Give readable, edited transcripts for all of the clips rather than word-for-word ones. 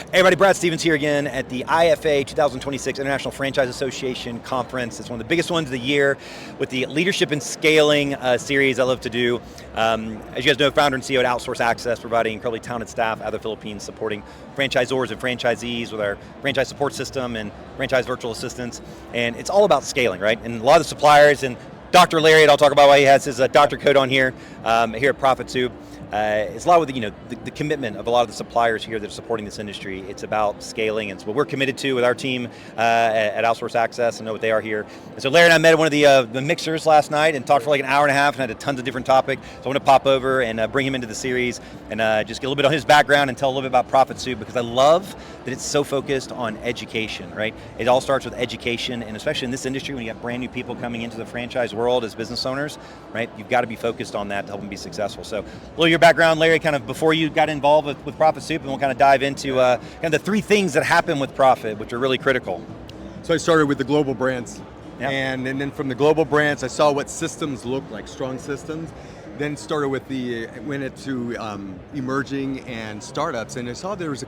Hey everybody, Brad Stevens here again at the IFA 2026 International Franchise Association Conference. It's one of the biggest ones of the year with the Leadership and Scaling series I love to do. As you guys know, founder and CEO at Outsource Access, providing incredibly talented staff out of the Philippines, supporting franchisors and franchisees with our franchise support system and franchise virtual assistants. And it's all about scaling, right? And a lot of the suppliers, and Dr. Larry, and I'll talk about why he has his doctor coat on here at Profit Soup. It's a lot with the commitment of a lot of the suppliers here that are supporting this industry. It's about scaling, and it's what we're committed to with our team at Outsource Access. I know what they are here. And so Larry and I met at one of the mixers last night and talked for like an hour and a half and had tons of different topics. So I want to pop over and bring him into the series and just get a little bit on his background and tell a little bit about Profit Soup, because I love that it's so focused on education, right? It all starts with education, and especially in this industry when you got brand new people coming into the franchise world as business owners, right? You've got to be focused on that to help them be successful. So a little your background, Larry, kind of before you got involved with Profit Soup, and we'll kind of dive into kind of the three things that happen with Profit, which are really critical. So I started with the global brands, Yep. and then from the global brands, I saw what systems looked like, strong systems. Then went into emerging and startups, and I saw there was a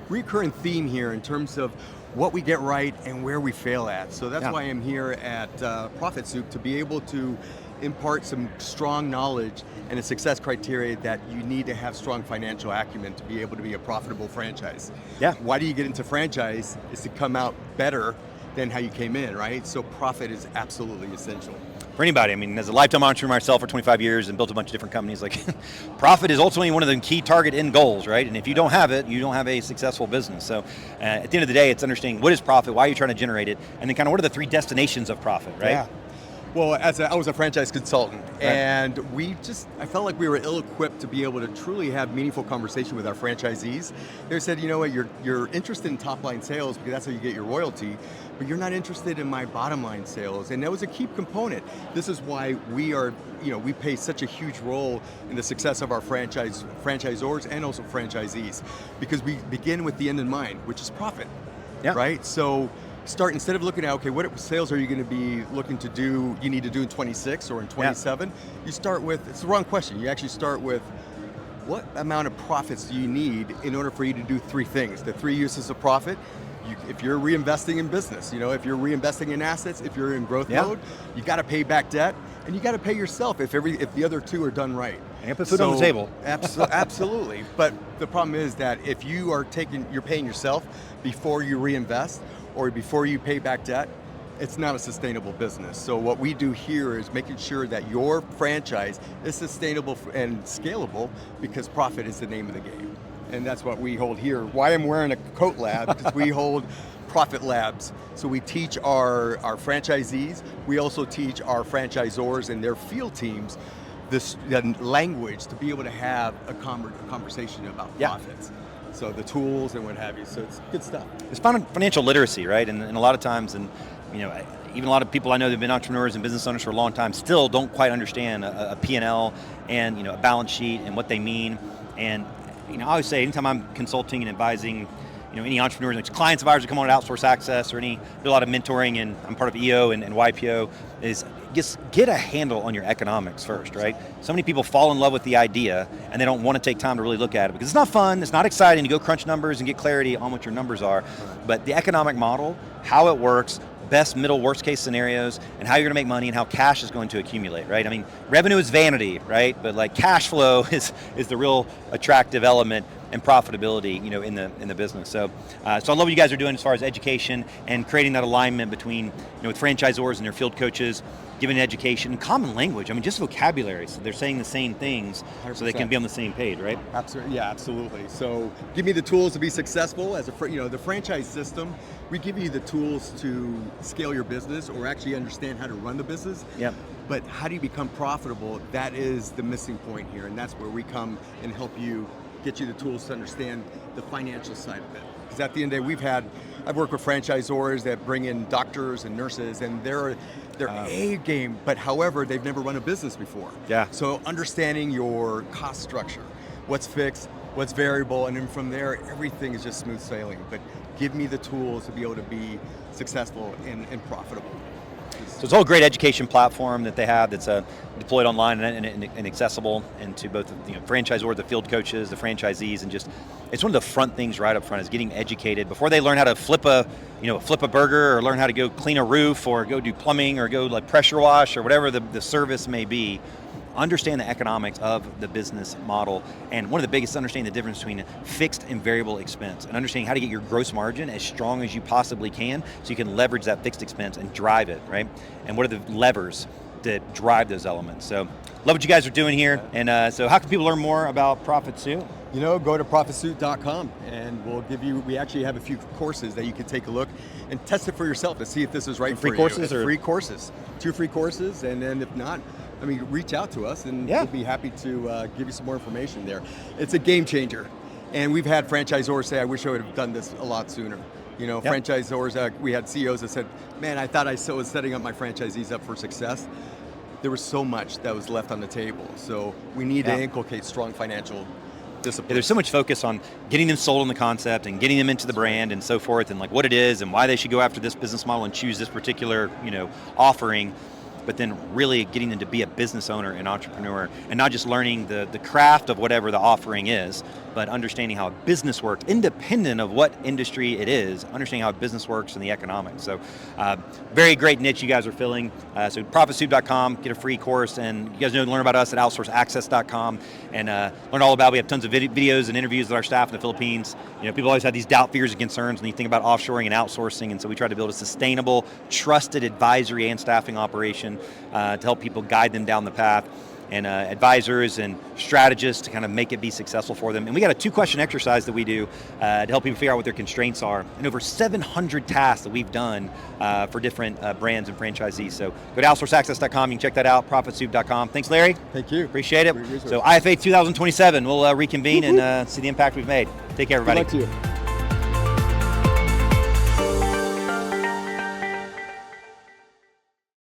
recurring theme here in terms of what we get right and where we fail at. So that's why I'm here at Profit Soup, to be able to impart some strong knowledge and a success criteria that you need to have strong financial acumen to be able to be a profitable franchise. Yeah. Why do you get into franchise? Is to come out better than how you came in, right? So profit is absolutely essential. For anybody, I mean, as a lifetime entrepreneur myself for 25 years and built a bunch of different companies, like profit is ultimately one of the key target end goals, right? And if you don't have it, you don't have a successful business. So at the end of the day, it's understanding what is profit, why are you trying to generate it, and then kind of what are the three destinations of profit, right? Yeah. Well, I was a franchise consultant, Right. and I felt like we were ill-equipped to be able to truly have meaningful conversation with our franchisees. They said, you know what, you're interested in top-line sales because that's how you get your royalty, but you're not interested in my bottom-line sales, and that was a key component. This is why we play such a huge role in the success of our franchisors and also franchisees, because we begin with the end in mind, which is profit, right? So instead of looking at, okay, what sales are you going to be looking to do, you need to do in 26 or in 27, you start with, it's the wrong question. You actually start with, what amount of profits do you need in order for you to do three things? The three uses of profit. If you're reinvesting in business, if you're reinvesting in assets, if you're in growth mode, you got to pay back debt, and you got to pay yourself if the other two are done right. And put food on the table. Absolutely. But the problem is that if you're paying yourself before you reinvest or before you pay back debt, it's not a sustainable business. So what we do here is making sure that your franchise is sustainable and scalable, because profit is the name of the game. And that's what we hold here. Why I'm wearing a coat lab, because we hold profit labs. So we teach our franchisees, we also teach our franchisors and their field teams the language to be able to have a conversation about profits. So the tools and what have you. So it's good stuff. It's financial literacy, right? And a lot of times, and even a lot of people I know that have been entrepreneurs and business owners for a long time still don't quite understand a P&L and a balance sheet and what they mean. And I always say, anytime I'm consulting and advising any entrepreneurs, like clients of ours that come on to Outsource Access, or do a lot of mentoring, and I'm part of EO and YPO, is just get a handle on your economics first, right? So many people fall in love with the idea and they don't want to take time to really look at it because it's not fun, it's not exciting to go crunch numbers and get clarity on what your numbers are. But the economic model, how it works, best, middle, worst case scenarios, and how you're going to make money and how cash is going to accumulate, right? I mean, revenue is vanity, right? But like cash flow is the real attractive element and profitability, in the business. So I love what you guys are doing as far as education and creating that alignment between, with franchisors and their field coaches, giving education and common language. I mean, just vocabulary. So they're saying the same things 100%. So they can be on the same page, right? Absolutely, yeah, absolutely. So give me the tools to be successful as the franchise system. We give you the tools to scale your business or actually understand how to run the business. Yep. But how do you become profitable? That is the missing point here, and that's where we come and help you, get you the tools to understand the financial side of it. Because at the end of the day, I've worked with franchisors that bring in doctors and nurses, and they're A game, but however, they've never run a business before. Yeah. So understanding your cost structure, what's fixed, what's variable, and then from there, everything is just smooth sailing. But give me the tools to be able to be successful and profitable. So it's a whole great education platform that they have that's deployed online and accessible, and to both the franchisor, the field coaches, the franchisees, and just it's one of the front things right up front is getting educated before they learn how to flip a burger, or learn how to go clean a roof, or go do plumbing, or go like pressure wash, or whatever the service may be. Understand the economics of the business model, and one of the biggest, understanding the difference between fixed and variable expense, and understanding how to get your gross margin as strong as you possibly can so you can leverage that fixed expense and drive it, right? And what are the levers that drive those elements? So love what you guys are doing here. And so how can people learn more about ProfitSuit? Go to profitsuit.com, and we actually have a few courses that you can take a look and test it for yourself to see if this is right for you. Free courses? Free courses, 2 free courses, and then if not, reach out to us, and we'll be happy to give you some more information there. It's a game changer, and we've had franchisors say, I wish I would have done this a lot sooner. Franchisors, we had CEOs that said, man, I thought I was setting up my franchisees up for success. There was so much that was left on the table, so we need to inculcate strong financial discipline. Yeah, there's so much focus on getting them sold on the concept and getting them into the brand and so forth, and like what it is and why they should go after this business model and choose this particular offering. But then really getting them to be a business owner and entrepreneur, and not just learning the craft of whatever the offering is, but understanding how a business works, independent of what industry it is, understanding how a business works and the economics. So very great niche you guys are filling. So profitsuit.com, get a free course, and you guys know to learn about us at outsourceaccess.com, and learn all about, we have tons of videos and interviews with our staff in the Philippines. People always have these doubt, fears, and concerns when you think about offshoring and outsourcing, and so we try to build a sustainable, trusted advisory and staffing operation to help people guide them down the path, and advisors and strategists to kind of make it be successful for them. And we got a 2-question exercise that we do to help people figure out what their constraints are, and over 700 tasks that we've done for different brands and franchisees. So go to outsourceaccess.com, you can check that out, profitsuit.com. Thanks, Larry. Thank you. Appreciate it. So IFA 2027, we'll reconvene and see the impact we've made. Take care, everybody. Good luck to you.